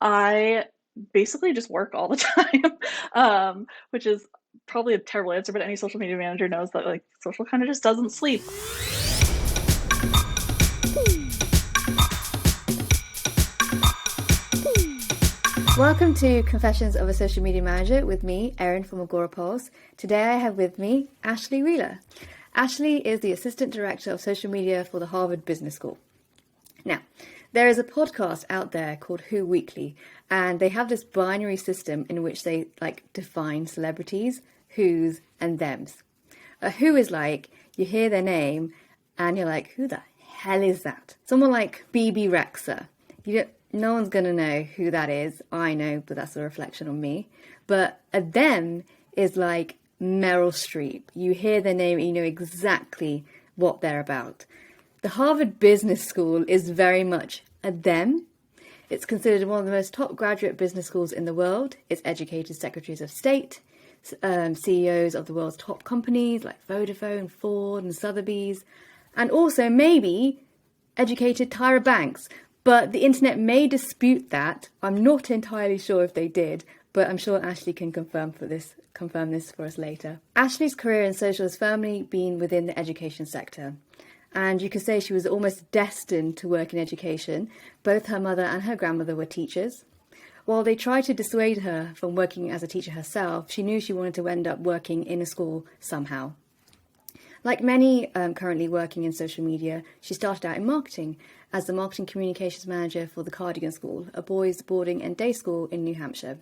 I basically just work all the time, which is probably a terrible answer, but any social media manager knows that like social kind of just doesn't sleep. Welcome to Confessions of a Social Media Manager with me, Erin from Agorapulse. Today I have with me Ashley Wheeler. Ashley is the Assistant Director of Social Media for the Harvard Business School. Now, there is a podcast out there called Who Weekly, and they have this binary system in which they define celebrities, who's and thems. A who is like, you hear their name and you're like, who the hell is that? Someone like BB Rexa. No one's going to know who that is. I know, but that's a reflection on me. But a them is like Meryl Streep. You hear their name and you know exactly what they're about. The Harvard Business School is very much a them. It's considered one of the most top graduate business schools in the world. It's educated secretaries of state, CEOs of the world's top companies like Vodafone, Ford and Sotheby's, and also maybe educated Tyra Banks. But the internet may dispute that. I'm not entirely sure if they did, but I'm sure Ashley can confirm this for us later. Ashley's career in social has firmly been within the education sector. And you could say she was almost destined to work in education. Both her mother and her grandmother were teachers. While they tried to dissuade her from working as a teacher herself, she knew she wanted to end up working in a school somehow. Like many currently working in social media, she started out in marketing as the marketing communications manager for the Cardigan School, a boys' boarding and day school in New Hampshire.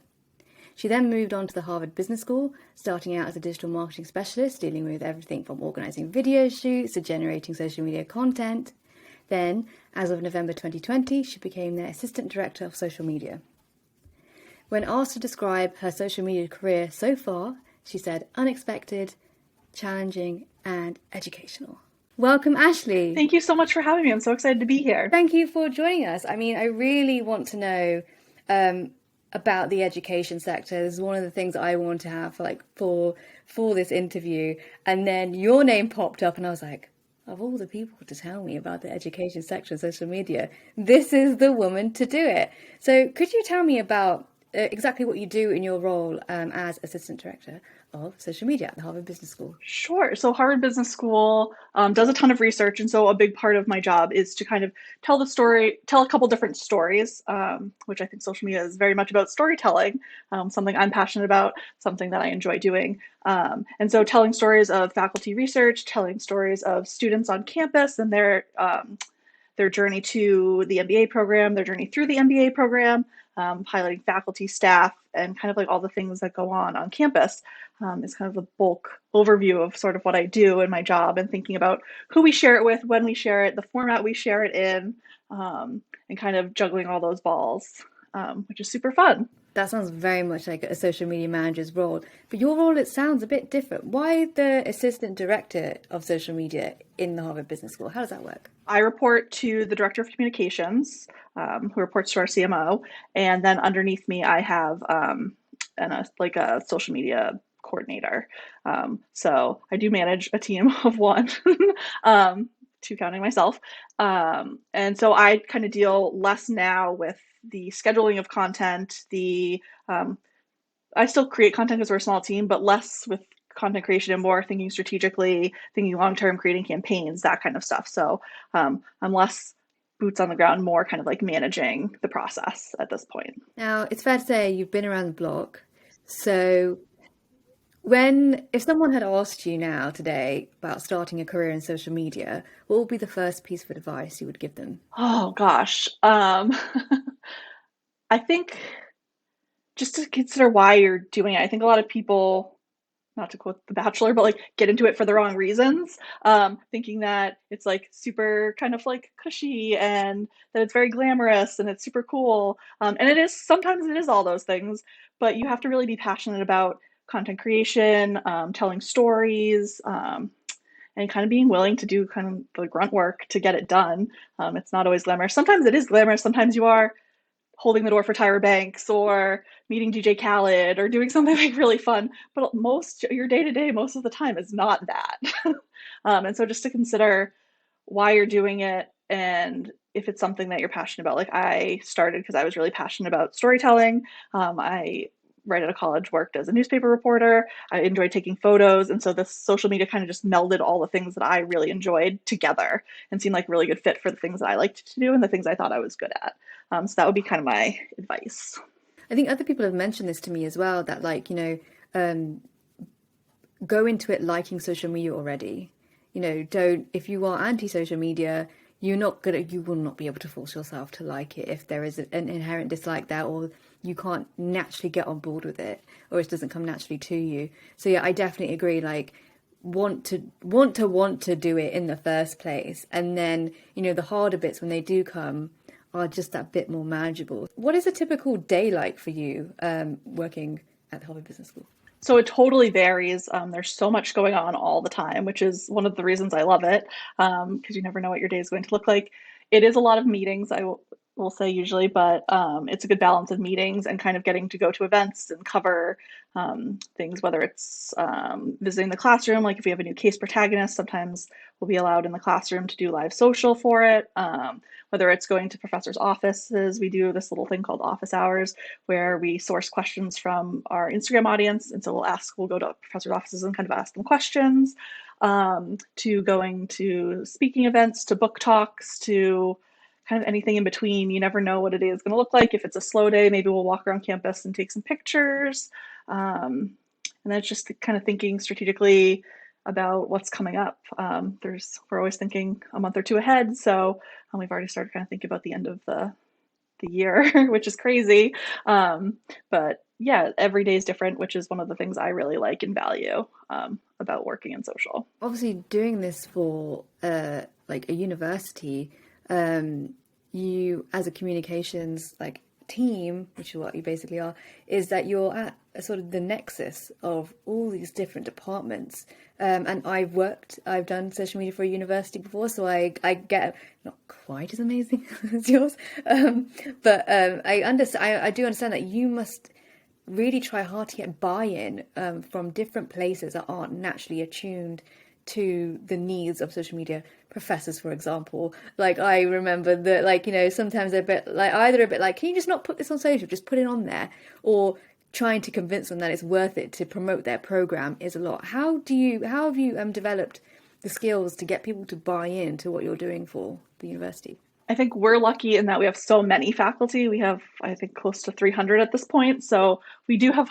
She then moved on to the Harvard Business School, starting out as a digital marketing specialist, dealing with everything from organising video shoots to generating social media content. Then, as of November 2020, she became their Assistant Director of Social Media. When asked to describe her social media career so far, she said unexpected, challenging and educational. Welcome, Ashley. Thank you so much for having me. I'm so excited to be here. Thank you for joining us. I mean, I really want to know about the education sector. This is one of the things I want to have for this interview. And then your name popped up and I was like, of all the people to tell me about the education sector of social media, this is the woman to do it. So could you tell me about exactly what you do in your role as Assistant Director of Social Media at the Harvard Business School? Sure. So Harvard Business School does a ton of research. And so a big part of my job is to kind of tell a couple different stories, which I think social media is very much about storytelling, something I'm passionate about, something that I enjoy doing. And so telling stories of faculty research, telling stories of students on campus and their journey to the MBA program, their journey through the MBA program, highlighting faculty, staff, and kind of like all the things that go on campus is kind of the bulk overview of sort of what I do in my job and thinking about who we share it with, when we share it, the format we share it in, and kind of juggling all those balls, which is super fun. That sounds very much like a social media manager's role. But your role, it sounds a bit different. Why the Assistant Director of Social Media in the Harvard Business School? How does that work? I report to the Director of Communications, who reports to our CMO. And then underneath me, I have a social media coordinator. So I do manage a team of one, two counting myself. And so I kind of deal less now with the scheduling of content, I still create content because we're a small team, but less with content creation and more thinking strategically, thinking long-term, creating campaigns, that kind of stuff. So I'm less boots on the ground, more kind of like managing the process at this point. Now, it's fair to say you've been around the block. So if someone had asked you now today about starting a career in social media, what would be the first piece of advice you would give them? Oh gosh. I think just to consider why you're doing it. I think a lot of people, not to quote The Bachelor, but like get into it for the wrong reasons, thinking that it's like super kind of like cushy and that it's very glamorous and it's super cool. And sometimes it is all those things, but you have to really be passionate about content creation, telling stories, and kind of being willing to do kind of the grunt work to get it done. It's not always glamorous. Sometimes it is glamorous. Sometimes you are holding the door for Tyra Banks or meeting DJ Khaled or doing something like really fun. But your day to day, most of the time is not that. And so just to consider why you're doing it, and if it's something that you're passionate about. Like I started because I was really passionate about storytelling. I right out of college worked as a newspaper reporter. I enjoyed taking photos, and so this social media kind of just melded all the things that I really enjoyed together and seemed like a really good fit for the things that I liked to do and the things I thought I was good at. So that would be kind of my advice. I think other people have mentioned this to me as well, that like, um, go into it liking social media already. Don't, if you are anti-social media, you will not be able to force yourself to like it if there is an inherent dislike there, or you can't naturally get on board with it, or it doesn't come naturally to you. So yeah, I definitely agree. Like, want to do it in the first place, and then the harder bits when they do come are just that bit more manageable. What is a typical day like for you, working at the Harvard Business School? So it totally varies. There's so much going on all the time, which is one of the reasons I love it, because you never know what your day is going to look like. It is a lot of meetings, will say usually, but it's a good balance of meetings and kind of getting to go to events and cover things, whether it's visiting the classroom, like if we have a new case protagonist, sometimes we'll be allowed in the classroom to do live social for it. Whether it's going to professors' offices, we do this little thing called office hours where we source questions from our Instagram audience. And so we'll go to professors' offices and kind of ask them questions, to going to speaking events, to book talks, to kind of anything in between. You never know what a day is going to look like. If it's a slow day, maybe we'll walk around campus and take some pictures. And then it's just kind of thinking strategically about what's coming up. We're always thinking a month or two ahead. So we've already started kind of thinking about the end of the year, which is crazy. But yeah, every day is different, which is one of the things I really like and value about working in social. Obviously, doing this for like a university, you as a communications like team, which is what you basically are, is that you're at a sort of the nexus of all these different departments. And I've done social media for a university before, so I get not quite as amazing as yours, but I do understand that you must really try hard to get buy-in from different places that aren't naturally attuned to the needs of social media. Professors, for example, like I remember that, like, sometimes they're a bit like, either a bit like, can you just not put this on social, just put it on there, or trying to convince them that it's worth it to promote their program is a lot. How have you developed the skills to get people to buy in to what you're doing for the university? I think we're lucky in that we have so many faculty. We have, I think, close to 300 at this point. So we do have,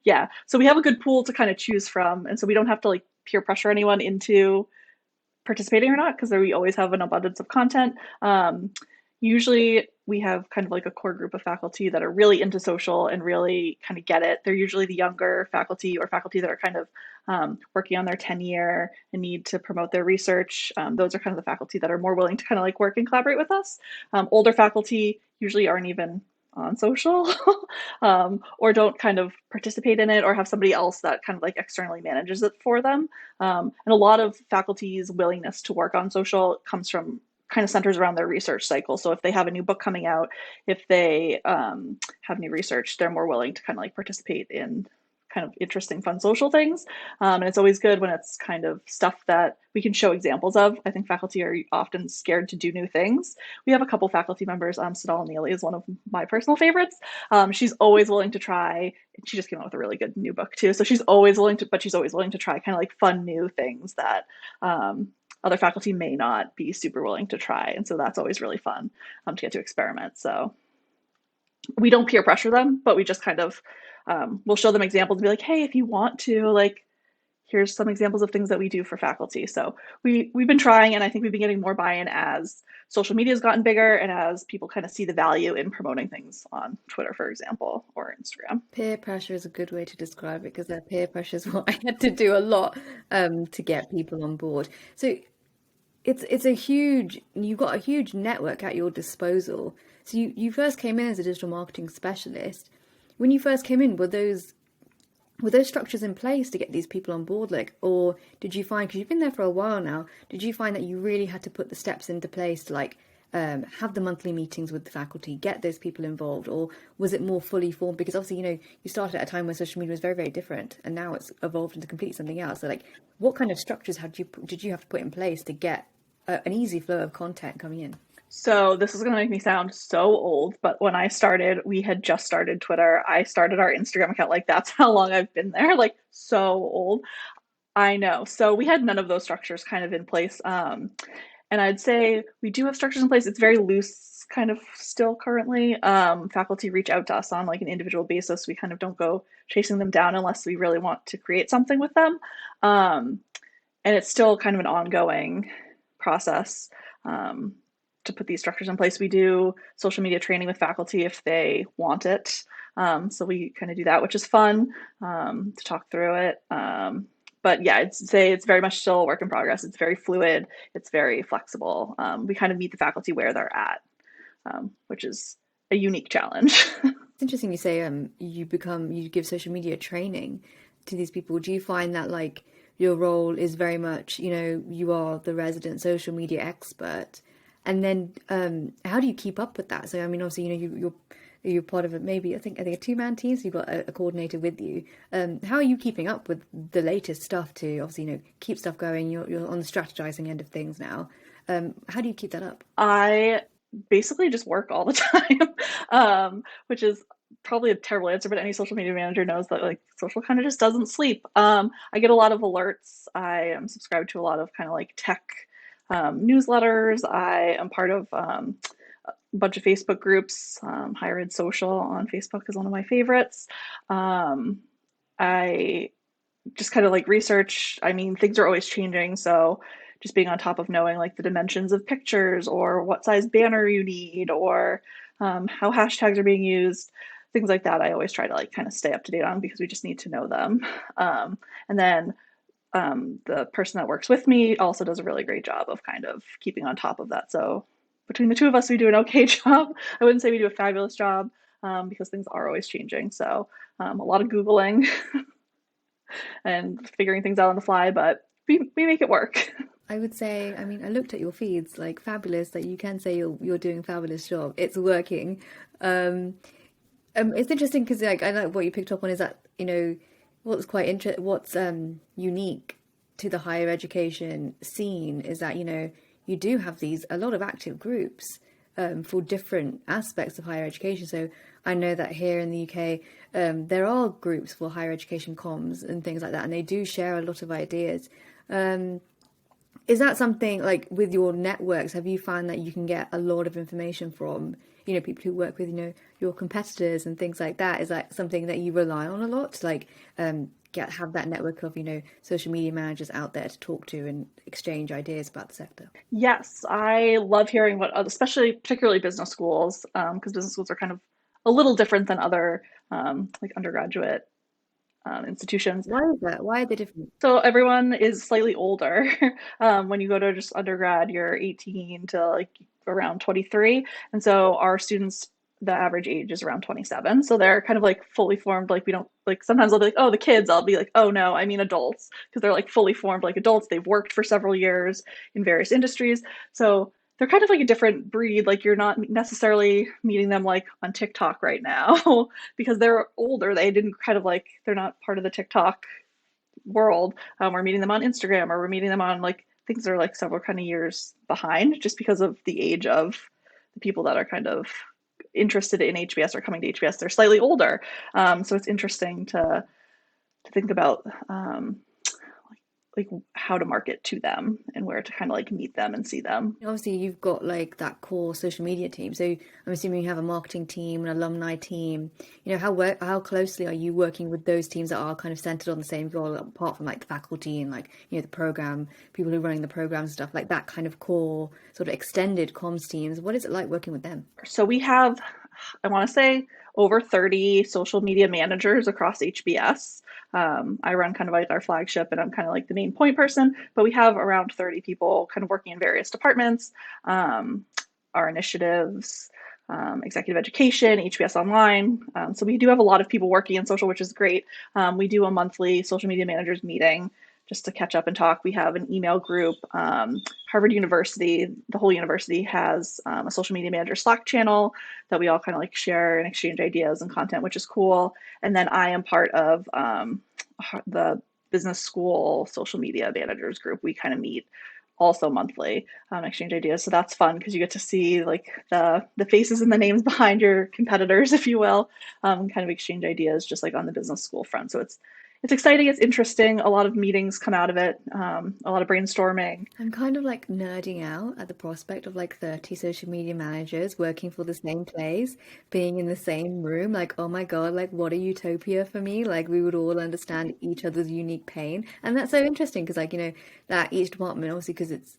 yeah. So we have a good pool to kind of choose from. And so we don't have to like peer pressure anyone into participating or not, because we always have an abundance of content. Usually we have kind of like a core group of faculty that are really into social and really kind of get it. They're usually the younger faculty or faculty that are kind of working on their tenure and need to promote their research. Those are kind of the faculty that are more willing to kind of like work and collaborate with us. Older faculty usually aren't even on social, or don't kind of participate in it, or have somebody else that kind of like externally manages it for them. And a lot of faculty's willingness to work on social comes from kind of centers around their research cycle. So if they have a new book coming out, if they have new research, they're more willing to kind of like participate in kind of interesting, fun social things. And it's always good when it's kind of stuff that we can show examples of. I think faculty are often scared to do new things. We have a couple faculty members. Sadal Neely is one of my personal favorites. She's always willing to try. She just came out with a really good new book too. So she's always willing to try kind of like fun new things that other faculty may not be super willing to try. And so that's always really fun to get to experiment. So we don't peer pressure them, but we just kind of we'll show them examples and be like, hey, if you want to, like, here's some examples of things that we do for faculty. So we've been trying, and I think we've been getting more buy-in as social media has gotten bigger and as people kind of see the value in promoting things on Twitter, for example, or Instagram. Peer pressure is a good way to describe it, because that peer pressure is what I had to do a lot to get people on board. So you've got a huge network at your disposal. So you first came in as a digital marketing specialist. When you first came in, were those structures in place to get these people on board? Like, or did you find, because you've been there for a while now, did you find that you really had to put the steps into place to like have the monthly meetings with the faculty, get those people involved, or was it more fully formed? Because obviously, you started at a time when social media was very, very different, and now it's evolved into completely something else. So like, what kind of structures did you have to put in place to get an easy flow of content coming in? So this is going to make me sound so old, but when I started, we had just started Twitter. I started our Instagram account. Like that's how long I've been there. Like so old. I know. So we had none of those structures kind of in place. And I'd say we do have structures in place. It's very loose kind of still currently. Faculty reach out to us on like an individual basis. We kind of don't go chasing them down unless we really want to create something with them. Um, and it's still kind of an ongoing process um, to put these structures in place. We do social media training with faculty if they want it. So we kind of do that, which is fun to talk through it. But yeah, I'd say it's very much still a work in progress. It's very fluid. It's very flexible. We kind of meet the faculty where they're at, which is a unique challenge. It's interesting you say you give social media training to these people. Do you find that like your role is very much, you are the resident social media expert, and then how do you keep up with that? So I mean, obviously, you're part of it. Maybe I think a two-man team, so you've got a coordinator with you. How are you keeping up with the latest stuff to obviously keep stuff going? You're on the strategizing end of things now. How do you keep that up? I basically just work all the time, which is probably a terrible answer, but any social media manager knows that like social kind of just doesn't sleep. I get a lot of alerts. I am subscribed to a lot of kind of like tech newsletters. I am part of a bunch of Facebook groups. Higher Ed Social on Facebook is one of my favorites. Um, I just kind of like research. I mean, things are always changing, so just being on top of knowing like the dimensions of pictures or what size banner you need or how hashtags are being used, things like that. I always try to like kind of stay up to date on because we just need to know them. And then the person that works with me also does a really great job of kind of keeping on top of that. So between the two of us, we do an okay job. I wouldn't say we do a fabulous job because things are always changing. So a lot of Googling and figuring things out on the fly, but we make it work. I would say, I mean, I looked at your feeds, like fabulous, that you can say you're doing a fabulous job. It's working. Um, it's interesting because like I like what you picked up on is that what's quite what's unique to the higher education scene is that you do have these a lot of active groups for different aspects of higher education. So I know that here in the UK there are groups for higher education comms and things like that, and they do share a lot of ideas. Um, is that something like with your networks, have you found that you can get a lot of information from, people who work with, your competitors and things like that? Is that something that you rely on a lot to like have that network of, social media managers out there to talk to and exchange ideas about the sector? Yes, I love hearing what, especially particularly business schools, because business schools are kind of a little different than other like undergraduate institutions. Why is that? Why are they different? So everyone is slightly older. When you go to just undergrad, you're 18 to like around 23. And so our students, the average age is around 27. So they're kind of like fully formed. Like we don't like sometimes I'll be like, oh, the kids. I'll be like, oh no, I mean adults, because they're like fully formed like adults. They've worked for several years in various industries. So they're kind of like a different breed. Like you're not necessarily meeting them like on TikTok right now because they're older. They didn't kind of like they're not part of the TikTok world. We're meeting them on Instagram or we're meeting them on like things that are like several kind of years behind just because of the age of the people that are kind of interested in HBS or coming to HBS. They're slightly older. So it's interesting to think about like how to market to them and where to kind of like meet them and see them. Obviously, you've got like that core social media team. So I'm assuming you have a marketing team, an alumni team. How closely are you working with those teams that are kind of centered on the same goal, apart from like the faculty and like the program, people who are running the program and stuff, like that kind of core sort of extended comms teams. What is it like working with them? So we have, I want to say, over 30 social media managers across HBS. I run kind of like our flagship and I'm kind of like the main point person, but we have around 30 people kind of working in various departments, our initiatives, executive education, HBS Online. So we do have a lot of people working in social, which is great. We do a monthly social media managers meeting just to catch up and talk. We have an email group. Harvard University, the whole university has a social media manager Slack channel that we all kind of like share and exchange ideas and content, which is cool. And then I am part of the business school social media managers group. We kind of meet also monthly, exchange ideas. So that's fun because you get to see like the faces and the names behind your competitors, if you will, kind of exchange ideas just like on the business school front. So it's exciting, it's interesting. A lot of meetings come out of it, a lot of brainstorming. I'm kind of like nerding out at the prospect of like 30 social media managers working for the same place, being in the same room. Like, oh my God, like what a utopia for me. Like we would all understand each other's unique pain. And that's so interesting because like, that each department, obviously, because it's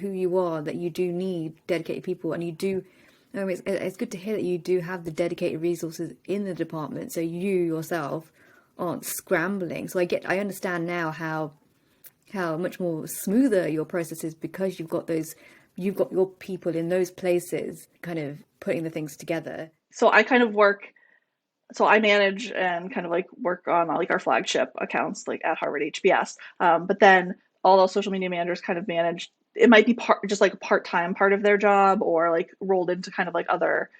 who you are, that you do need dedicated people and you do. It's good to hear that you do have the dedicated resources in the department, so you yourself aren't scrambling. So I understand now how much more smoother your process is because you've got your people in those places kind of putting the things together. So I kind of work so I manage and kind of like work on like our flagship accounts like at Harvard HBS. But then all those social media managers kind of manage, it might be just like a part-time part of their job or like rolled into kind of like other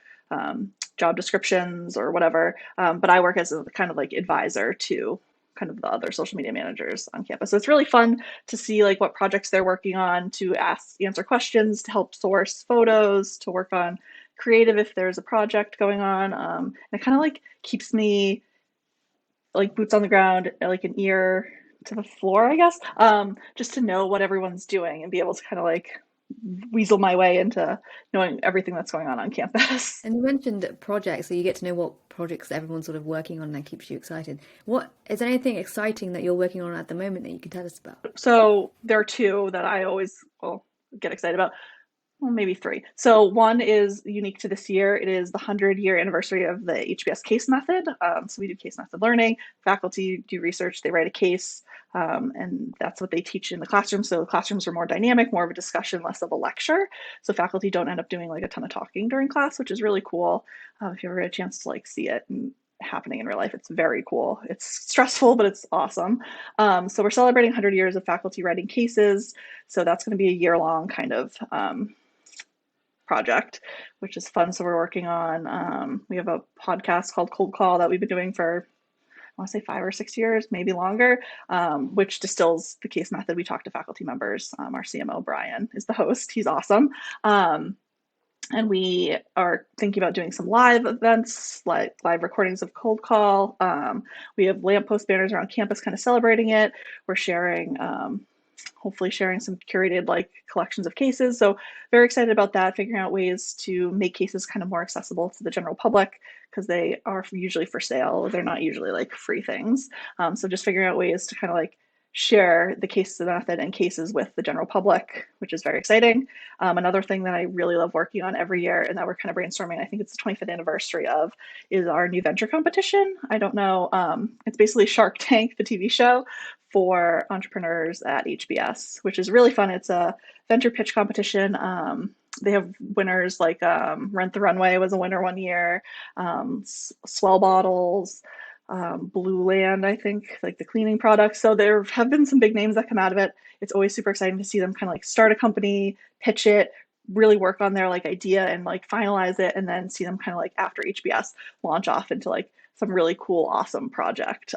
job descriptions or whatever. But I work as a kind of like advisor to kind of the other social media managers on campus. So it's really fun to see like what projects they're working on, to answer questions, to help source photos, to work on creative if there's a project going on. And it kind of like keeps me like boots on the ground, like an ear to the floor, I guess, just to know what everyone's doing and be able to kind of like weasel my way into knowing everything that's going on campus. And you mentioned projects, so you get to know what projects everyone's sort of working on and that keeps you excited. What is there anything exciting that you're working on at the moment that you can tell us about? So there are two that I always will get excited about. Well, maybe three. So one is unique to this year. It is the 100-year anniversary of the HBS case method. So we do case method learning. Faculty do research. They write a case, and that's what they teach in the classroom. So the classrooms are more dynamic, more of a discussion, less of a lecture. So faculty don't end up doing like a ton of talking during class, which is really cool. If you ever get a chance to like see it and happening in real life, it's very cool. It's stressful, but it's awesome. So we're celebrating 100 years of faculty writing cases. So that's going to be a year-long kind of project, which is fun. So we're working on, we have a podcast called Cold Call that we've been doing for, I want to say 5 or 6 years, maybe longer, which distills the case method. We talk to faculty members. Our CMO, Brian, is the host. He's awesome. And we are thinking about doing some live events, like live recordings of Cold Call. We have lamppost banners around campus kind of celebrating it. We're sharing hopefully sharing some curated like collections of cases. So very excited about that, figuring out ways to make cases kind of more accessible to the general public because they are usually for sale. They're not usually like free things. So just figuring out ways to kind of like share the case method and cases with the general public, which is very exciting. Another thing that I really love working on every year and that we're kind of brainstorming, I think it's the 25th anniversary of, is our new venture competition. I don't know, it's basically Shark Tank, the TV show, for entrepreneurs at HBS, which is really fun. It's a venture pitch competition. They have winners like Rent the Runway was a winner one year, Swell Bottles, Blue Land, I think, like the cleaning products. So there have been some big names that come out of it. It's always super exciting to see them kind of like start a company, pitch it, really work on their like idea and like finalize it, and then see them kind of like after HBS launch off into like some really cool, awesome project.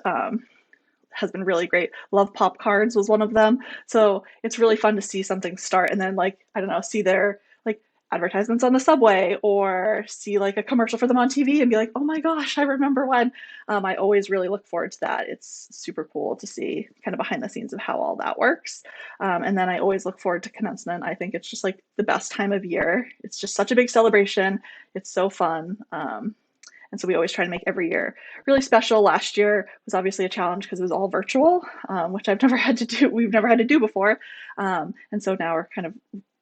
Has been really great. Love Pop Cards was one of them. So it's really fun to see something start and then like, I don't know, see their like advertisements on the subway or see like a commercial for them on TV and be like, oh my gosh, I remember when. I always really look forward to that. It's super cool to see kind of behind the scenes of how all that works. And then I always look forward to commencement. I think it's just like the best time of year. It's just such a big celebration. It's so fun. And so we always try to make every year really special. Last year was obviously a challenge because it was all virtual, which I've never had to do. We've never had to do before. And so now we're kind of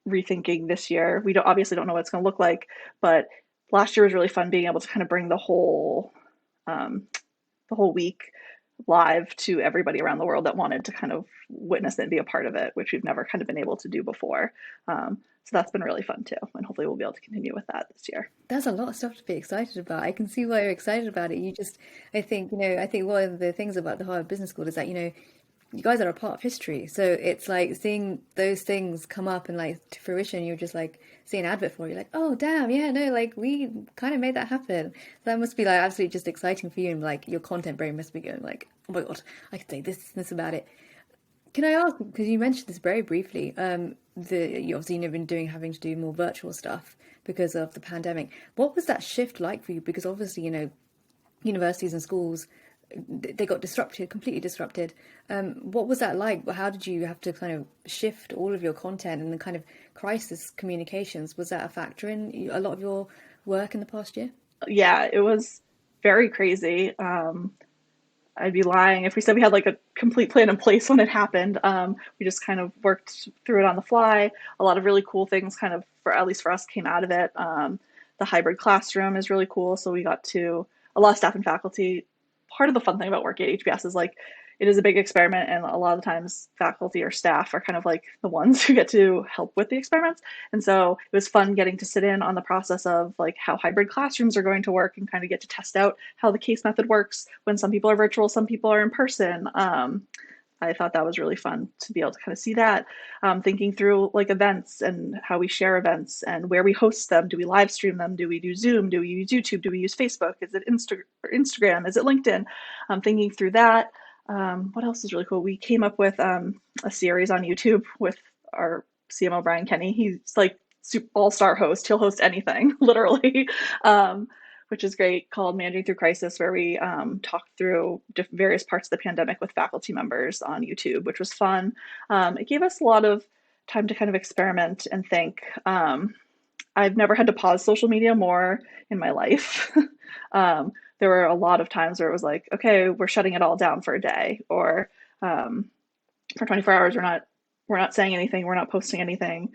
rethinking this year. We obviously don't know what it's going to look like, but last year was really fun being able to kind of bring the whole week live to everybody around the world that wanted to kind of witness it and be a part of it, which we've never kind of been able to do before. So that's been really fun too. And hopefully we'll be able to continue with that this year. There's a lot of stuff to be excited about. I can see why you're excited about it. I think one of the things about the Harvard Business School is that, you guys are a part of history. So it's like seeing those things come up and like to fruition, you're just like seeing an advert for it. You're like, oh damn, yeah, no, like we kind of made that happen. That must be like absolutely just exciting for you, and like your content brain must be going like, oh my God, I could say this about it. Can I ask, because you mentioned this very briefly, you obviously have been having to do more virtual stuff because of the pandemic. What was that shift like for you? Because obviously, universities and schools, they got disrupted, completely disrupted. What was that like? How did you have to kind of shift all of your content and the kind of crisis communications? Was that a factor in a lot of your work in the past year? Yeah, it was very crazy. I'd be lying if we said we had like a complete plan in place when it happened. We just kind of worked through it on the fly. A lot of really cool things, kind of for at least for us, came out of it. The hybrid classroom is really cool, so we got to a lot of staff and faculty. Part of the fun thing about working at HBS is like it is a big experiment, and a lot of the times faculty or staff are kind of like the ones who get to help with the experiments. And so it was fun getting to sit in on the process of like how hybrid classrooms are going to work and kind of get to test out how the case method works when some people are virtual, some people are in person. I thought that was really fun to be able to kind of see that, thinking through like events and how we share events and where we host them. Do we live stream them? Do we do Zoom? Do we use YouTube? Do we use Facebook? Is it Instagram? Is it LinkedIn? Thinking through that. What else is really cool? We came up with a series on YouTube with our CMO Brian Kenny. He's like all-star host. He'll host anything, literally, which is great. Called Managing Through Crisis, where we talked through various parts of the pandemic with faculty members on YouTube, which was fun. It gave us a lot of time to kind of experiment and think. I've never had to pause social media more in my life. There were a lot of times where it was like, okay, we're shutting it all down for a day, or for 24 hours, we're not saying anything, we're not posting anything.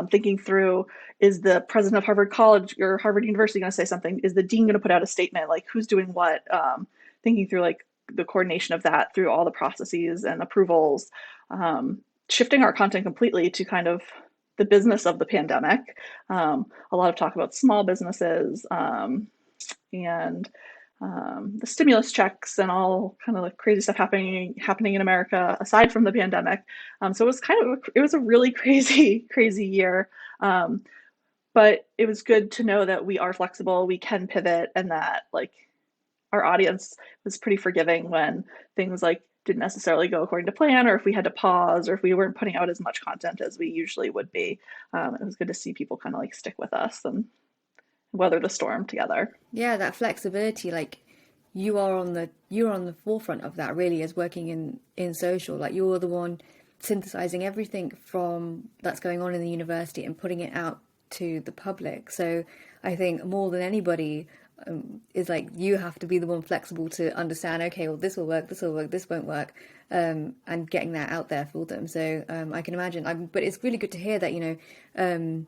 Thinking through, is the president of Harvard College or Harvard University going to say something? Is the dean going to put out a statement? Like, who's doing what? Thinking through like the coordination of that through all the processes and approvals, shifting our content completely to kind of the business of the pandemic. A lot of talk about small businesses, and the stimulus checks and all kind of like crazy stuff happening in America aside from the pandemic. So it was a really crazy year. But it was good to know that we are flexible, we can pivot, and that like our audience was pretty forgiving when things like didn't necessarily go according to plan, or if we had to pause, or if we weren't putting out as much content as we usually would be. It was good to see people kind of like stick with us and weather the storm together. Yeah, that flexibility, like you're on the forefront of that really as working in social. Like you're the one synthesizing everything from that's going on in the university and putting it out to the public. So I think more than anybody is like you have to be the one flexible to understand, okay, well, this will work, this will work, this won't work, and getting that out there for them. So I can imagine. But it's really good to hear that,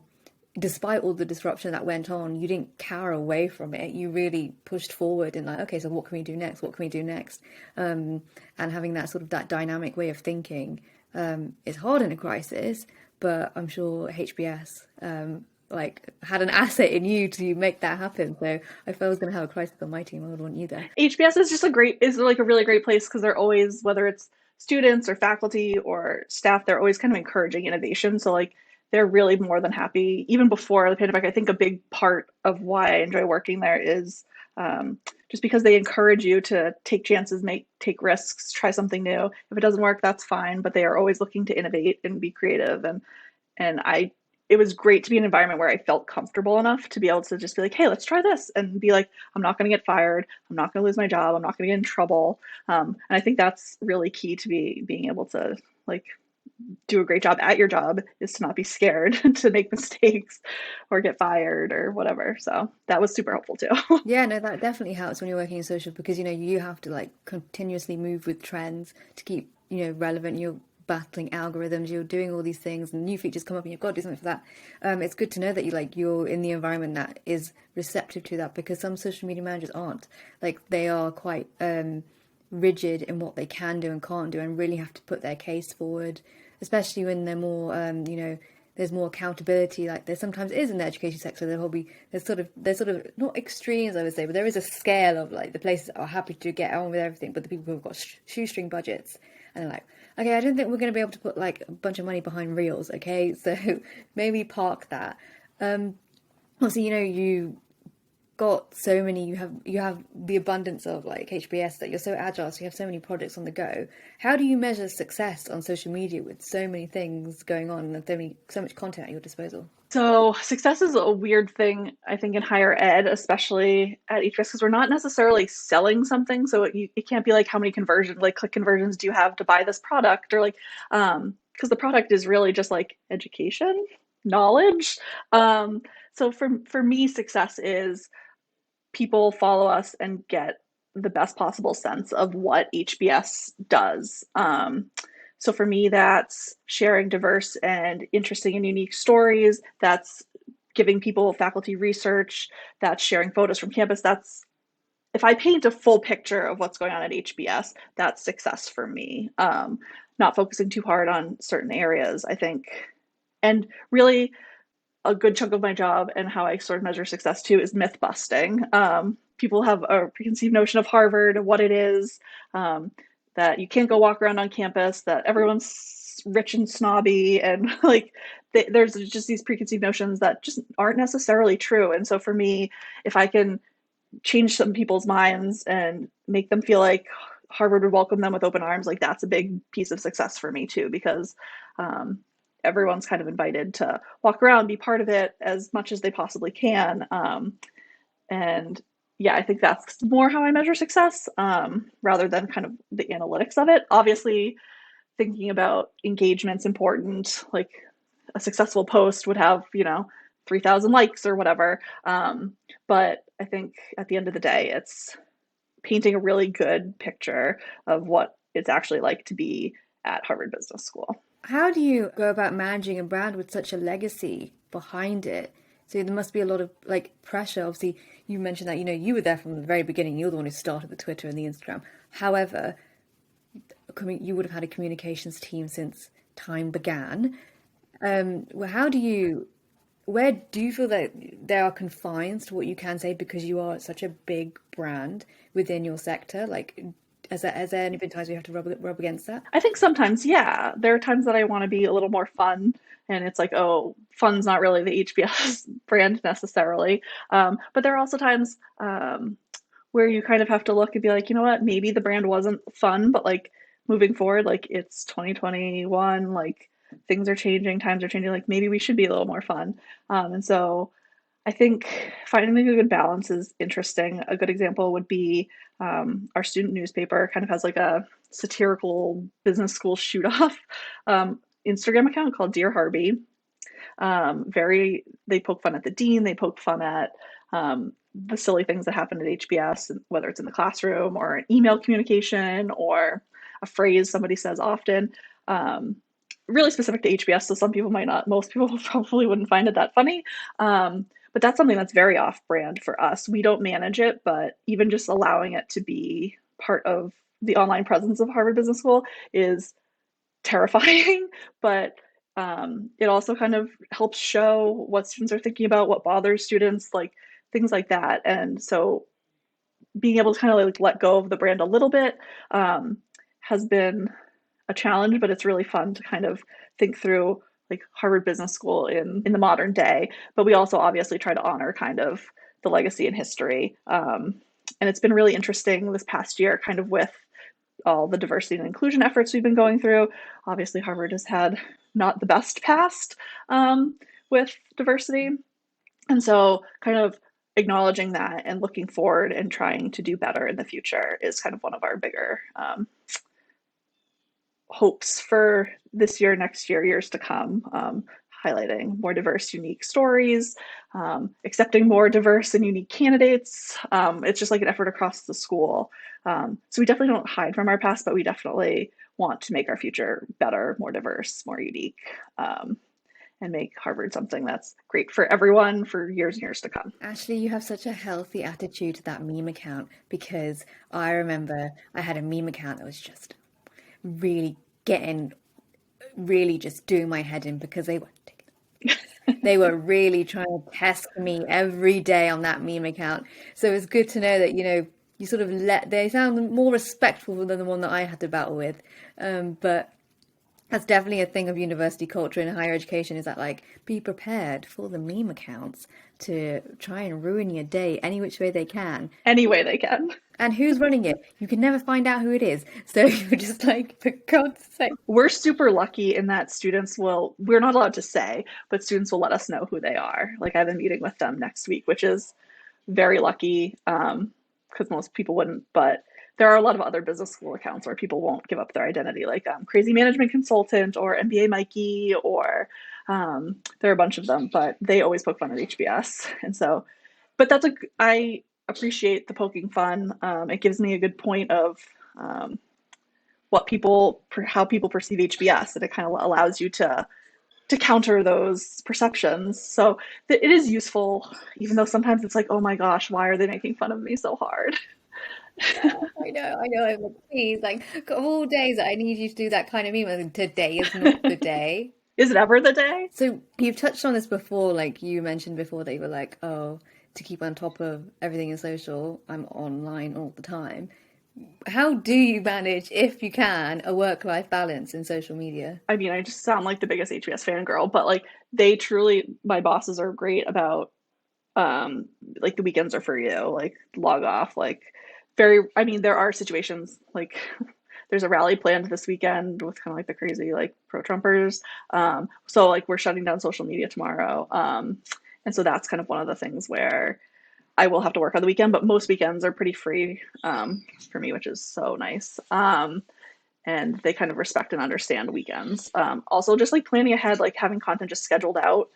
despite all the disruption that went on, you didn't cower away from it. You really pushed forward and like, okay, so what can we do next? What can we do next? And having that sort of that dynamic way of thinking is hard in a crisis, but I'm sure HBS like had an asset in you to make that happen. So if I was going to have a crisis on my team, I would want you there. HBS is like a really great place because they're always, whether it's students or faculty or staff, they're always kind of encouraging innovation. So like they're really more than happy. Even before the pandemic, I think a big part of why I enjoy working there is just because they encourage you to take chances, take risks, try something new. If it doesn't work, that's fine, but they are always looking to innovate and be creative. And it was great to be in an environment where I felt comfortable enough to be able to just be like, hey, let's try this, and be like, I'm not going to get fired. I'm not going to lose my job. I'm not going to get in trouble. And I think that's really key to being able to like do a great job at your job, is to not be scared to make mistakes or get fired or whatever. So that was super helpful too. Yeah, no, that definitely helps when you're working in social because you have to like continuously move with trends to keep relevant. You're battling algorithms, you're doing all these things, and new features come up, and you've got to do something for that. It's good to know that you're in the environment that is receptive to that because some social media managers aren't. Like they are quite rigid in what they can do and can't do, and really have to put their case forward, especially when they're more there's more accountability, like there sometimes is in the education sector. There's sort of not extremes, I would say, but there is a scale of like the places that are happy to get on with everything, but the people who've got shoestring budgets and they're like, okay, I don't think we're going to be able to put like a bunch of money behind reels, okay, so maybe park that. Obviously, you got so many, you have the abundance of like HBS, that you're so agile, so you have so many projects on the go. How do you measure success on social media with so many things going on and so much content at your disposal? So success is a weird thing, I think, in higher ed, especially at HBS, because we're not necessarily selling something. So it can't be like how many conversions, like click conversions do you have to buy this product, or like, because the product is really just like education, knowledge. Um, so for me, success is people follow us and get the best possible sense of what HBS does. So for me, that's sharing diverse and interesting and unique stories. That's giving people faculty research. That's sharing photos from campus. That's if I paint a full picture of what's going on at HBS, that's success for me. Not focusing too hard on certain areas, I think. And really, a good chunk of my job and how I sort of measure success too is myth busting. People have a preconceived notion of Harvard, what it is, um, that you can't go walk around on campus, that everyone's rich and snobby, and like there's just these preconceived notions that just aren't necessarily true. And so for me, if I can change some people's minds and make them feel like Harvard would welcome them with open arms, like that's a big piece of success for me too, because um, everyone's kind of invited to walk around, be part of it as much as they possibly can. And yeah, I think that's more how I measure success, rather than kind of the analytics of it. Obviously, thinking about engagement's important. Like a successful post would have, 3,000 likes or whatever. But I think at the end of the day, it's painting a really good picture of what it's actually like to be at Harvard Business School. How do you go about managing a brand with such a legacy behind it? So there must be a lot of like pressure. Obviously, you mentioned that you were there from the very beginning. You're the one who started the Twitter and the Instagram. However, you would have had a communications team since time began. How do you, where do you feel that there are confines to what you can say because you are such a big brand within your sector? Like, has there any been times where you have to rub against that? I think sometimes, yeah, there are times that I want to be a little more fun, and it's like, oh, fun's not really the HBS brand necessarily. But there are also times where you kind of have to look and be like, you know what, maybe the brand wasn't fun, but like moving forward, like it's 2021, like things are changing, times are changing, like maybe we should be a little more fun. And so I think finding a good balance is interesting. A good example would be our student newspaper kind of has like a satirical business school shoot off Instagram account called Dear Harvey. They poke fun at the dean, they poke fun at the silly things that happen at HBS, whether it's in the classroom or an email communication or a phrase somebody says often. Really specific to HBS, so some people might not, most people probably wouldn't find it that funny. But that's something that's very off brand for us. We don't manage it, but even just allowing it to be part of the online presence of Harvard Business School is terrifying, but it also kind of helps show what students are thinking about, what bothers students, like things like that. And so being able to kind of like let go of the brand a little bit has been a challenge, but it's really fun to kind of think through like Harvard Business School in the modern day. But we also obviously try to honor kind of the legacy and history. And it's been really interesting this past year, kind of with all the diversity and inclusion efforts we've been going through. Obviously, Harvard has had not the best past with diversity. And so, kind of acknowledging that and looking forward and trying to do better in the future is kind of one of our bigger hopes for this year, next year, years to come. Highlighting more diverse, unique stories, accepting more diverse and unique candidates. It's just like an effort across the school. So we definitely don't hide from our past, but we definitely want to make our future better, more diverse, more unique, and make Harvard something that's great for everyone for years and years to come. Ashley, you have such a healthy attitude to that meme account because I remember I had a meme account that was just really getting, really just doing my head in because they were really trying to test me every day on that meme account. So it's good to know that, you sort of they sound more respectful than the one that I had to battle with. But That's definitely a thing of university culture in higher education is that like be prepared for the meme accounts to try and ruin your day any which way they can. Any way they can. And who's running it? You can never find out who it is. So you're just like, for God's sake. We're super lucky in that students will, we're not allowed to say, but students will let us know who they are. Like I have a meeting with them next week, which is very lucky because most people wouldn't. But there are a lot of other business school accounts where people won't give up their identity, like Crazy Management Consultant or MBA Mikey, or there are a bunch of them, but they always poke fun at HBS. And so, but I appreciate the poking fun. It gives me a good point of how people perceive HBS, and it kind of allows you to counter those perceptions. So it is useful, even though sometimes it's like, oh my gosh, why are they making fun of me so hard? I know. But please, like, of all days, I need you to do that kind of meme. And today is not the day. Is it ever the day? So you've touched on this before, like you mentioned before that you were like, oh, to keep on top of everything in social, I'm online all the time. How do you manage, if you can, a work-life balance in social media? I mean, I just sound like the biggest HBS fangirl, but like they truly, my bosses are great about like the weekends are for you, like log off, like I mean, there are situations like there's a rally planned this weekend with kind of like the crazy like pro Trumpers. So like we're shutting down social media tomorrow. And so that's kind of one of the things where I will have to work on the weekend, but most weekends are pretty free for me, which is so nice. And they kind of respect and understand weekends. Also, just like planning ahead, like having content just scheduled out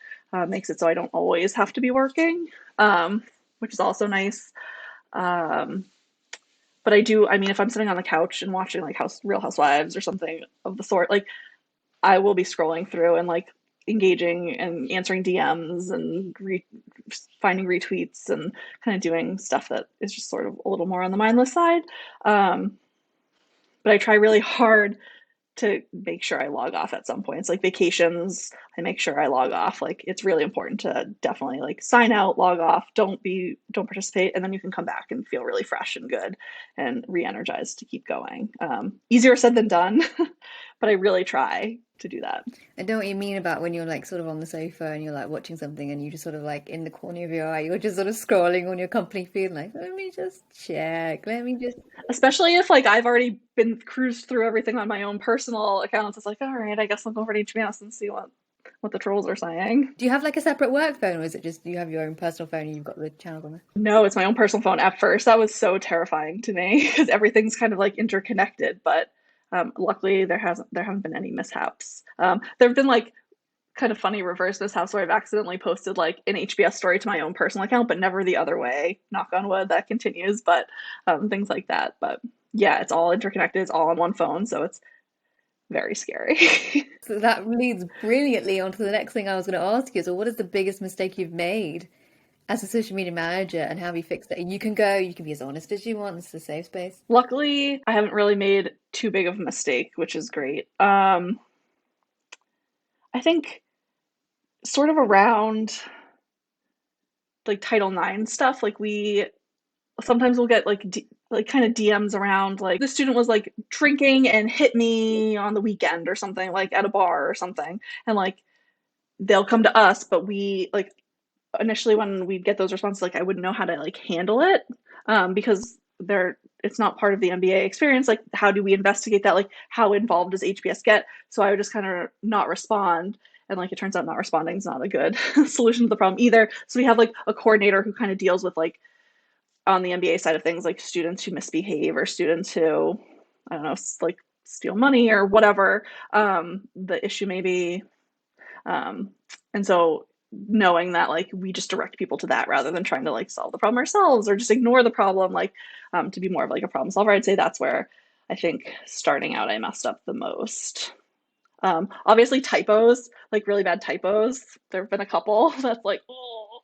makes it so I don't always have to be working, which is also nice. Um, but I mean, if I'm sitting on the couch and watching like Real Housewives or something of the sort, like I will be scrolling through and like engaging and answering DMs and finding retweets and kind of doing stuff that is just sort of a little more on the mindless side. Um, but I try really hard to make sure I log off at some points. Like vacations, I make sure I log off. Like it's really important to definitely like sign out, log off, don't participate, and then you can come back and feel really fresh and good and re-energized to keep going. Easier said than done, but I really try to do that. I know what you mean about when you're like sort of on the sofa and you're like watching something and you just sort of like in the corner of your eye, you're just sort of scrolling on your company feed, like, let me just check, let me just. Especially if like I've already been cruised through everything on my own personal accounts. It's like, all right, I guess I'll go over to HBS and see what the trolls are saying. Do you have like a separate work phone or is it just you have your own personal phone and you've got the channels on there? No, it's my own personal phone. At first, that was so terrifying to me because everything's kind of like interconnected. But luckily, there haven't been any mishaps. There have been like kind of funny reverse mishaps where I've accidentally posted like an HBS story to my own personal account, but never the other way. Knock on wood, that continues. But things like that. But yeah, it's all interconnected. It's all on one phone, so it's very scary. So that leads brilliantly onto the next thing I was going to ask you. So, what is the biggest mistake you've made as a social media manager and how have you fixed it? And you can be as honest as you want. This is a safe space. Luckily, I haven't really made too big of a mistake, which is great. I think sort of around like Title IX stuff, like we sometimes we'll get like like kind of DMs around like the student was like drinking and hit me on the weekend or something like at a bar or something, and like they'll come to us, but we like initially when we get those responses, like I wouldn't know how to like handle it because it's not part of the MBA experience. Like, how do we investigate that? Like, how involved does HBS get? So I would just kind of not respond. And like, it turns out not responding is not a good solution to the problem either. So we have like a coordinator who kind of deals with like on the MBA side of things, like students who misbehave or students who, I don't know, like steal money or whatever the issue may be. And so knowing that like we just direct people to that rather than trying to like solve the problem ourselves or just ignore the problem, like to be more of like a problem solver, I'd say that's where I think starting out I messed up the most. Obviously typos, like really bad typos, there have been a couple that's like oh,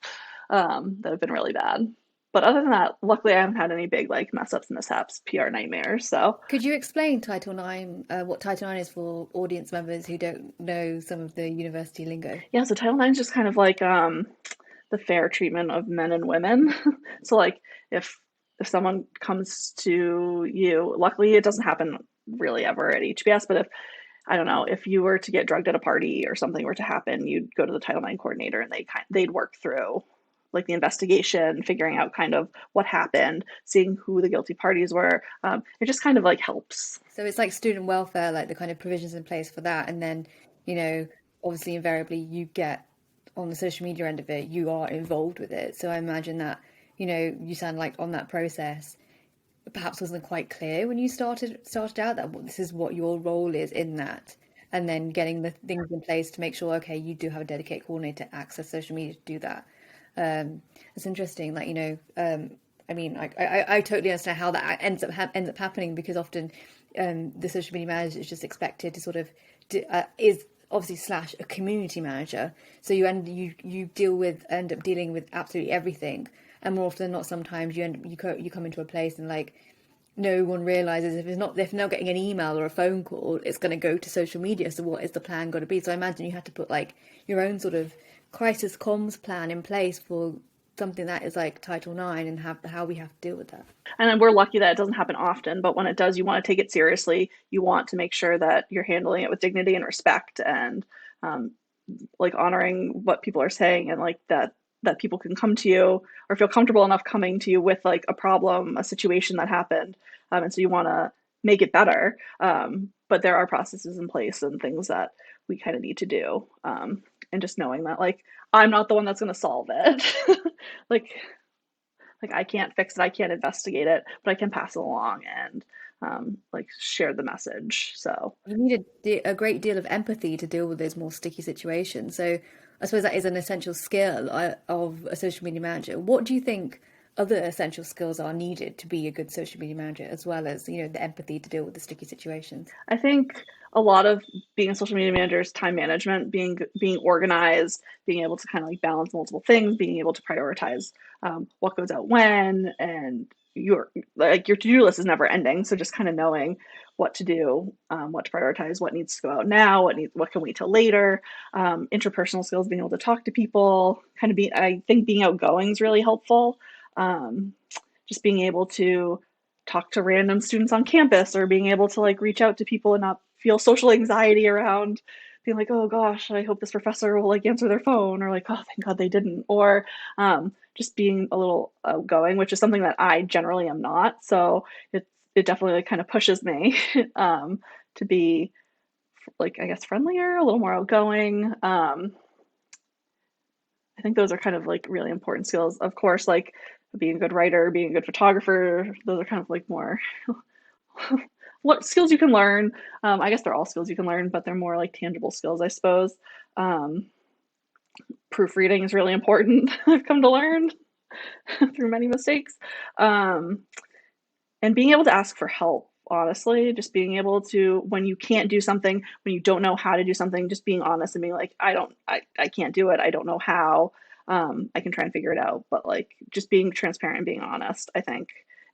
that have been really bad, but other than that, luckily I haven't had any big like mess ups, mishaps, PR nightmares. So Could you explain Title IX, what Title IX is for audience members who don't know some of the university lingo? yeah, so Title IX is just kind of like the fair treatment of men and women. So like if someone comes to you, luckily it doesn't happen really ever at HBS, but I don't know, if you were to get drugged at a party or something were to happen, you'd go to the Title IX coordinator and they'd work through like the investigation, figuring out kind of what happened, seeing who the guilty parties were. It just kind of like helps. So it's like student welfare, like the kind of provisions in place for that. And then, you know, obviously, invariably, you get on the social media end of it, you are involved with it. So I imagine that, you sound like on that process, perhaps wasn't quite clear when you started out that this is what your role is in that. And then getting the things in place to make sure, okay, you do have a dedicated coordinator to access social media to do that. It's interesting, like I mean, I totally understand how that ends up happening because often the social media manager is just expected to sort of is obviously slash a community manager, so you end up dealing with absolutely everything, and more often than not, sometimes you come into a place and like no one realizes if they're not getting an email or a phone call, it's going to go to social media. So what is the plan going to be? So I imagine you had to put like your own sort of crisis comms plan in place for something that is like Title IX and how we have to deal with that. And we're lucky that it doesn't happen often, but when it does, you want to take it seriously. You want to make sure that you're handling it with dignity and respect, and um, like honoring what people are saying, and like that people can come to you or feel comfortable enough coming to you with like a problem, a situation that happened, and so you want to make it better. But there are processes in place and things that we kind of need to do, and just knowing that like I'm not the one that's going to solve it. like like I can't fix it, I can't investigate it, but I can pass it along and like share the message. So You need a great deal of empathy to deal with those more sticky situations. So I suppose that is an essential skill of a social media manager. What do you think other essential skills are needed to be a good social media manager, as well as, the empathy to deal with the sticky situations? I think a lot of being a social media manager is time management, being organized, being able to kind of like balance multiple things, being able to prioritize what goes out when, and your to-do list is never ending. So just kind of knowing what to do, what to prioritize, what needs to go out now, what can wait till later. Interpersonal skills, being able to talk to people, kind of I think being outgoing is really helpful. Um, just being able to talk to random students on campus, or being able to like reach out to people and not feel social anxiety around being like, oh gosh, I hope this professor will like answer their phone, or like, oh thank god they didn't, or just being a little outgoing, which is something that I generally am not. So it definitely like kind of pushes me to be like, I guess, friendlier, a little more outgoing. I think those are kind of like really important skills. Of course, like being a good writer, being a good photographer, those are kind of like more what skills you can learn. I guess they're all skills you can learn, but they're more like tangible skills, I suppose. Um, Proofreading is really important. I've come to learn through many mistakes. Um, and being able to ask for help, honestly, just being able to, when you can't do something, when you don't know how to do something, just being honest and being like, I can't do it, I don't know how. I can try and figure it out, but like just being transparent and being honest, I think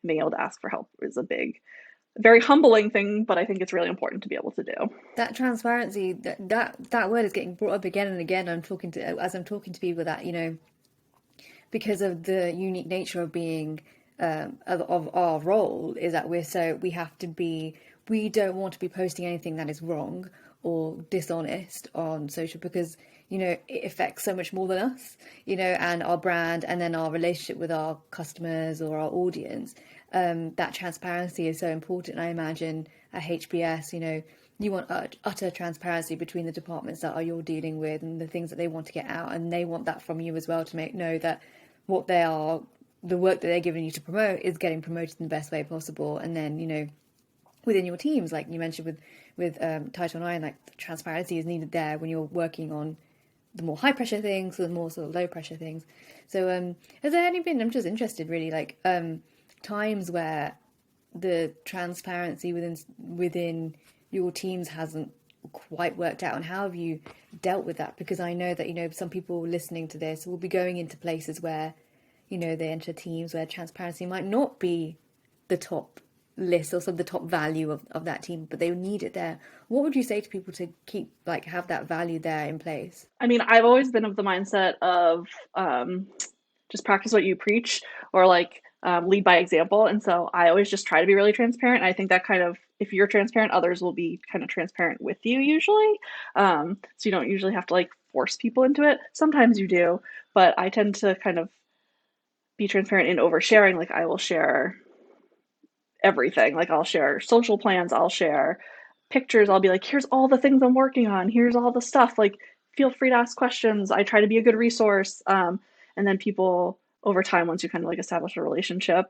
being able to ask for help is a big, very humbling thing, but I think it's really important to be able to do. That transparency, that word is getting brought up again and again. As I'm talking to people that, because of the unique nature of being of our role, is that we don't want to be posting anything that is wrong or dishonest on social, because it affects so much more than us, and our brand, and then our relationship with our customers or our audience. That transparency is so important. I imagine at HBS, you want utter transparency between the departments that you're dealing with and the things that they want to get out, and they want that from you as well, to know that the work that they're giving you to promote is getting promoted in the best way possible. And then within your teams, like you mentioned with Title IX, like transparency is needed there when you're working on the more high pressure things or the more sort of low pressure things. So has there I'm just interested really, like times where the transparency within your teams hasn't quite worked out, and how have you dealt with that? Because I know that some people listening to this will be going into places where they enter teams where transparency might not be the top list or some of the top value of that team, but they need it there. What would you say to people to keep have that value there in place? I mean, I've always been of the mindset of just practice what you preach, or like lead by example. And so I always just try to be really transparent. And I think that kind of, if you're transparent, others will be kind of transparent with you usually. So you don't usually have to like force people into it. Sometimes you do, but I tend to kind of be transparent in oversharing. Like I will share everything. Like I'll share social plans, I'll share pictures, I'll be like, here's all the things I'm working on, here's all the stuff. Like feel free to ask questions. I try to be a good resource. And then people over time, once you kind of like establish a relationship,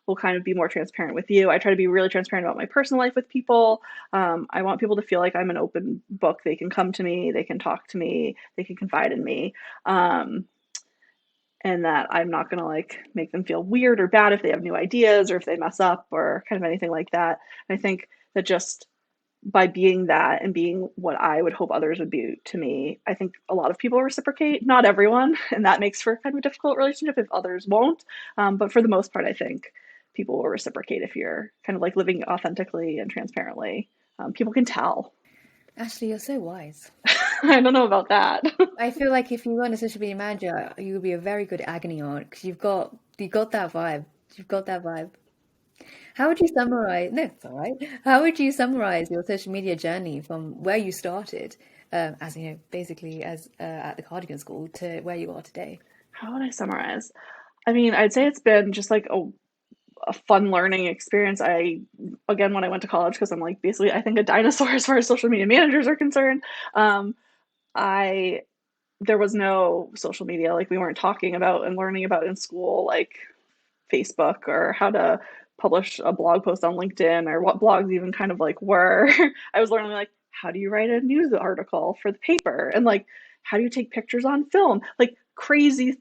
will kind of be more transparent with you. I try to be really transparent about my personal life with people. I want people to feel like I'm an open book. They can come to me, they can talk to me, they can confide in me. And that I'm not going to like make them feel weird or bad if they have new ideas or if they mess up or kind of anything like that. And I think that just by being that and being what I would hope others would be to me, I think a lot of people reciprocate, not everyone. And that makes for kind of a difficult relationship if others won't. But for the most part, I think people will reciprocate if you're kind of like living authentically and transparently. People can tell. Ashley, you're so wise. I don't know about that. I feel like if you weren't a social media manager, you would be a very good agony aunt because you've got that vibe. You've got that vibe. How would you summarize? No, it's all right. How would you summarize your social media journey from where you started, as you know, basically as at the Cardigan School to where you are today? How would I summarize? I mean, I'd say it's been just like a fun learning experience. Again, when I went to college, because I'm like basically, I think a dinosaur as far as social media managers are concerned. I There was no social media, like we weren't talking about and learning about in school, like Facebook or how to publish a blog post on LinkedIn or what blogs even kind of like were. I was learning like how do you write a news article for the paper and like how do you take pictures on film, like crazy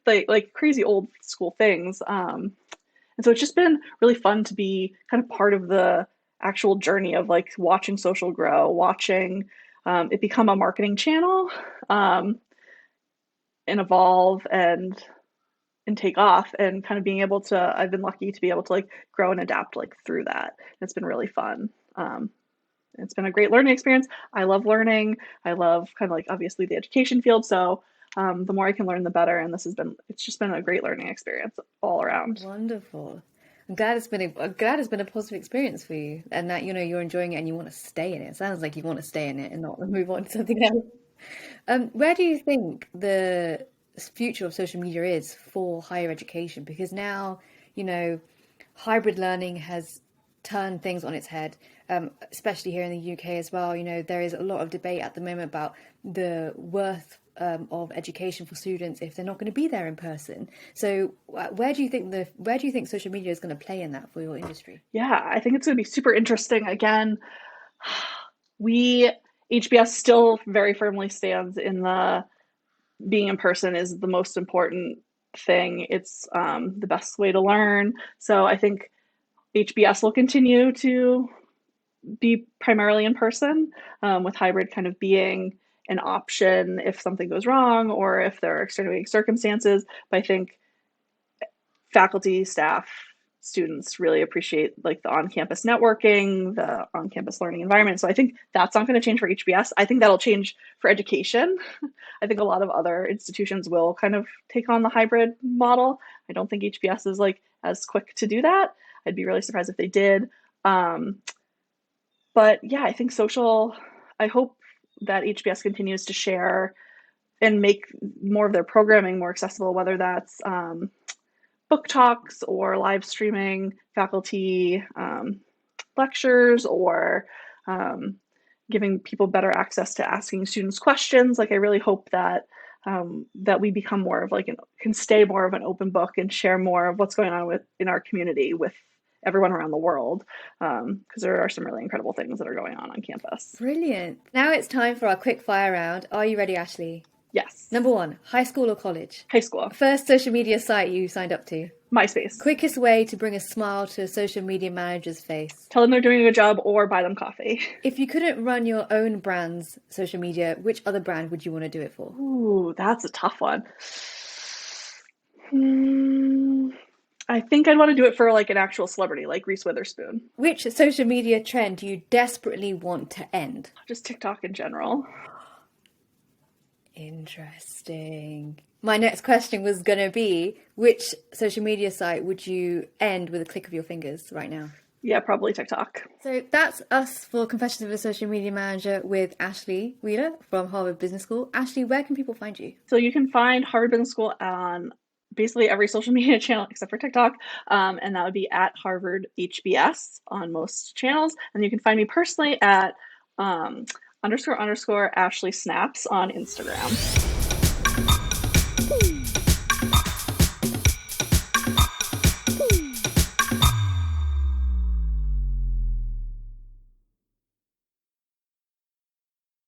old school things. And so it's just been really fun to be kind of part of the actual journey of like watching social grow, watching it become a marketing channel, um, and evolve and take off, and kind of being able to, I've been lucky to be able to like grow and adapt like through that. It's been really fun. It's been a great learning experience. I love learning. I love kind of like obviously the education field. So the more I can learn, the better. And it's just been a great learning experience all around. Wonderful. I'm glad it's been a positive experience for you, and that you're enjoying it and you want to stay in it. It sounds like you want to stay in it and not move on to something else. Where do you think the future of social media is for higher education? Because now, you know, hybrid learning has turned things on its head, especially here in the UK as well. There is a lot of debate at the moment about the worth of education for students if they're not going to be there in person. So, where do you think social media is going to play in that for your industry? Yeah, I think it's going to be super interesting. Again, we HBS still very firmly stands in the being in person is the most important thing. It's the best way to learn. So I think HBS will continue to be primarily in person, with hybrid kind of being an option if something goes wrong or if there are extenuating circumstances. But I think faculty, staff, students really appreciate like the on-campus networking, the on-campus learning environment. So I think that's not going to change for HBS. I think that'll change for education. I think a lot of other institutions will kind of take on the hybrid model. I don't think HBS is like as quick to do that. I'd be really surprised if they did. Um, but yeah, I think I hope that HBS continues to share and make more of their programming more accessible, whether that's book talks or live streaming faculty lectures or giving people better access to asking students questions. Like I really hope that we become more of like can stay more of an open book and share more of what's going on in our community with everyone around the world, because there are some really incredible things that are going on campus. Brilliant. Now it's time for our quick fire round. Are you ready, Ashley? Yes. Number one, high school or college? High school. First social media site you signed up to? MySpace. Quickest way to bring a smile to a social media manager's face? Tell them they're doing a good job or buy them coffee. If you couldn't run your own brand's social media, which other brand would you want to do it for? Ooh, that's a tough one. I think I'd want to do it for like an actual celebrity, like Reese Witherspoon. Which social media trend do you desperately want to end? Just TikTok in general. Interesting. My next question was going to be, which social media site would you end with a click of your fingers right now? Yeah, probably TikTok. So that's us for Confessions of a Social Media Manager with Ashley Wheeler from Harvard Business School. Ashley, where can people find you? So you can find Harvard Business School on basically every social media channel except for TikTok, and that would be at Harvard HBS on most channels. And you can find me personally at __Ashley Snaps on Instagram.